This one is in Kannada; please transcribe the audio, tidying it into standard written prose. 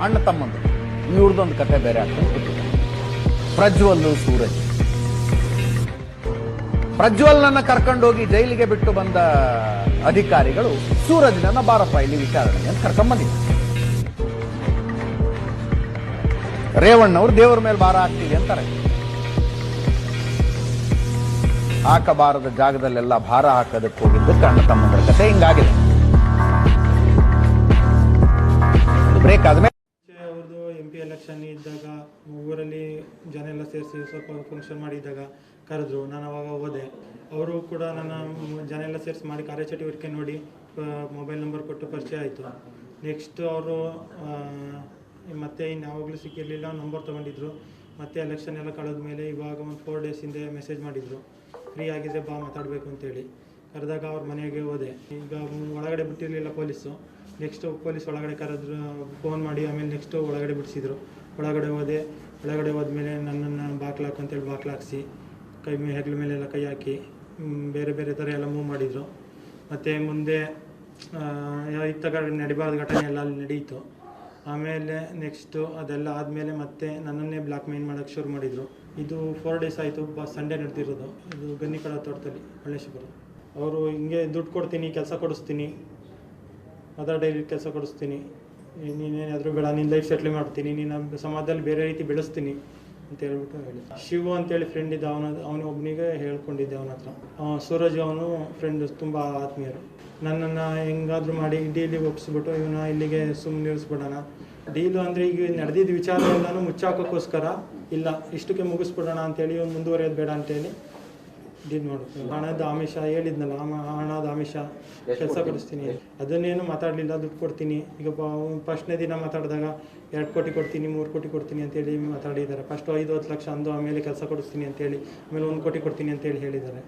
ಅಣ್ಣ ತಮ್ಮಂದು ಇವ್ರದ್ದೊಂದು ಕತೆ ಬೇರೆ ಆಗ್ತದೆ. ಪ್ರಜ್ವಲ್ ಸೂರಜ್. ಪ್ರಜ್ವಲ್ನನ್ನ ಕರ್ಕೊಂಡೋಗಿ ಜೈಲಿಗೆ ಬಿಟ್ಟು ಬಂದ ಅಧಿಕಾರಿಗಳು ಸೂರಜ್ನನ್ನ ಬಾರಪ್ಪ ಇಲ್ಲಿ ವಿಚಾರಣೆಗೆ ಅಂತ ಕರ್ಕೊಂಡ್ಬಂದಿದ್ದಾರೆ. ರೇವಣ್ಣವ್ರು ದೇವರ ಮೇಲೆ ಭಾರ ಹಾಕ್ತೀವಿ ಅಂತಾರೆ. ಹಾಕಬಾರದ ಜಾಗದಲ್ಲೆಲ್ಲ ಭಾರ ಹಾಕೋದಕ್ಕೆ ಹೋಗಿದ್ದಕ್ಕೆ ಅಣ್ಣ ತಮ್ಮಂದ್ರ ಕತೆ ಹಿಂಗಾಗಿದೆ. ಬ್ರೇಕ್ ಆದ್ಮೇಲೆ ಅವ್ರದ್ದು MP ಎಲೆಕ್ಷನ್ ಇದ್ದಾಗ ಊರಲ್ಲಿ ಜನ ಎಲ್ಲ ಸೇರಿಸಿ ಸ್ವಲ್ಪ ಫಂಕ್ಷನ್ ಮಾಡಿದ್ದಾಗ ಕರೆದ್ರು. ನಾನು ಅವಾಗ ಹೋದೆ. ಅವರು ಕೂಡ ನನ್ನ ಜನ ಎಲ್ಲ ಸೇರಿಸಿ ಮಾಡಿ ಕಾರ್ಯಚಟುವಟಿಕೆ ನೋಡಿ ಮೊಬೈಲ್ ನಂಬರ್ ಕೊಟ್ಟು ಪರಿಚಯ ಆಯಿತು. ನೆಕ್ಸ್ಟ್ ಅವರು ಮತ್ತೆ ಇನ್ಯಾವಾಗಲೂ ಸಿಕ್ಕಿರಲಿಲ್ಲ, ನಂಬರ್ ತೊಗೊಂಡಿದ್ರು. ಮತ್ತೆ ಎಲೆಕ್ಷನ್ ಎಲ್ಲ ಕಳೆದ ಮೇಲೆ ಇವಾಗ ಒಂದು 4 days ಹಿಂದೆ ಮೆಸೇಜ್ ಮಾಡಿದರು, ಫ್ರೀ ಆಗಿದೆ ಬಾ ಮಾತಾಡಬೇಕು ಅಂತೇಳಿ. ಕರೆದಾಗ ಅವ್ರ ಮನೆಗೆ ಹೋದೆ. ಈಗ ಒಳಗಡೆ ಬಿಟ್ಟಿರಲಿಲ್ಲ ಪೊಲೀಸು. ನೆಕ್ಸ್ಟು ಪೊಲೀಸ್ ಒಳಗಡೆ ಕರೆದ್ರು, ಫೋನ್ ಮಾಡಿ ಆಮೇಲೆ ನೆಕ್ಸ್ಟು ಒಳಗಡೆ ಬಿಡಿಸಿದ್ರು. ಒಳಗಡೆ ಹೋದೆ. ಒಳಗಡೆ ಹೋದ್ಮೇಲೆ ನನ್ನನ್ನು ಬಾಕ್ಲಾಕು ಅಂತೇಳಿ ಬಾಕ್ಲಾಕ್ಸಿ ಹೆಗ್ಲ ಮೇಲೆಲ್ಲ ಕೈ ಹಾಕಿ ಬೇರೆ ಬೇರೆ ಥರ ಎಲ್ಲ ಮೂವ್ ಮಾಡಿದರು. ಮತ್ತು ಮುಂದೆ ಇತ್ತಾಗ ನಡಿಬಾರ್ದ ಘಟನೆ ಎಲ್ಲ ಅಲ್ಲಿ ನಡೀತು. ಆಮೇಲೆ ನೆಕ್ಸ್ಟು ಅದೆಲ್ಲ ಆದಮೇಲೆ ಮತ್ತೆ ನನ್ನನ್ನೇ ಬ್ಲ್ಯಾಕ್ ಮೇಲ್ ಮಾಡೋಕ್ಕೆ ಶುರು ಮಾಡಿದರು. ಇದು 4 days ಆಯಿತು. ಸಂಡೇ ನಡೆದಿರೋದು. ಇದು ಗನ್ನಿಕಳ ತೋಟದಲ್ಲಿ ಮಲ್ಲೇಶ್ವರ. ಅವರು ಹಿಂಗೆ ದುಡ್ಡು ಕೊಡ್ತೀನಿ, ಕೆಲಸ ಕೊಡಿಸ್ತೀನಿ, ಅದರ್ ಡೈಲಿ ಕೆಲಸ ಕೊಡಿಸ್ತೀನಿ, ನೀನೇನಾದರೂ ಬೇಡ, ನಿನ್ನ ಲೈಫ್ ಸೆಟ್ಲ್ ಮಾಡ್ತೀನಿ, ನೀನು ಸಮಾಜದಲ್ಲಿ ಬೇರೆ ರೀತಿ ಬೆಳೆಸ್ತೀನಿ ಅಂತ ಹೇಳ್ಬಿಟ್ಟು ಹೇಳಿ. ಶಿವು ಅಂತೇಳಿ ಫ್ರೆಂಡ್ ಇದ್ದ, ಅವನು ಒಬ್ಬನಿಗೆ ಹೇಳ್ಕೊಂಡಿದ್ದೆ ಅವನ ಹತ್ರ. ಸೂರಜ್ ಅವನು ಫ್ರೆಂಡ್, ತುಂಬ ಆತ್ಮೀಯರು. ನನ್ನನ್ನು ಹೆಂಗಾದರೂ ಮಾಡಿ ಡೀಲಿಗೆ ಒಪ್ಪಿಸ್ಬಿಟ್ಟು ಇವನ ಇಲ್ಲಿಗೆ ಸುಮ್ಮನೆ ನಿಲ್ಲಿಸ್ಬಿಡೋಣ. ಡೀಲು ಅಂದರೆ ಈಗ ನಡೆದಿದ್ದ ವಿಚಾರ ಎಲ್ಲನೂ ಮುಚ್ಚಾಕೋಕ್ಕೋಸ್ಕರ ಇಲ್ಲ, ಇಷ್ಟಕ್ಕೆ ಮುಗಿಸ್ಬಿಡೋಣ ಅಂತೇಳಿ ಇವ್ನು ಮುಂದುವರಿಯೋದು ಬೇಡ ಅಂತೇಳಿ ಡೀಲ್ ಮಾಡ್ತೀನಿ. ಹಣದ ಆಮಿಷ ಹೇಳಿದ್ನಲ್ಲ, ಹಣದ ಆಮಿಷ, ಕೆಲಸ ಕೊಡಿಸ್ತೀನಿ, ಅದನ್ನೇನು ಮಾತಾಡಲಿಲ್ಲ. ದುಡ್ಡು ಕೊಡ್ತೀನಿ. ಈಗ ಫಸ್ಟ್ನೇ ದಿನ ಮಾತಾಡಿದಾಗ 2 ಕೋಟಿ ಕೊಡ್ತೀನಿ, 3 ಕೋಟಿ ಕೊಡ್ತೀನಿ ಅಂತೇಳಿ ಮಾತಾಡಿದ್ದಾರೆ. ಫಸ್ಟು 5-10 ಲಕ್ಷ ಅಂದು, ಆಮೇಲೆ ಕೆಲಸ ಕೊಡಿಸ್ತೀನಿ ಅಂತೇಳಿ, ಆಮೇಲೆ 1 ಕೋಟಿ ಕೊಡ್ತೀನಿ ಅಂತೇಳಿ ಹೇಳಿದ್ದಾರೆ.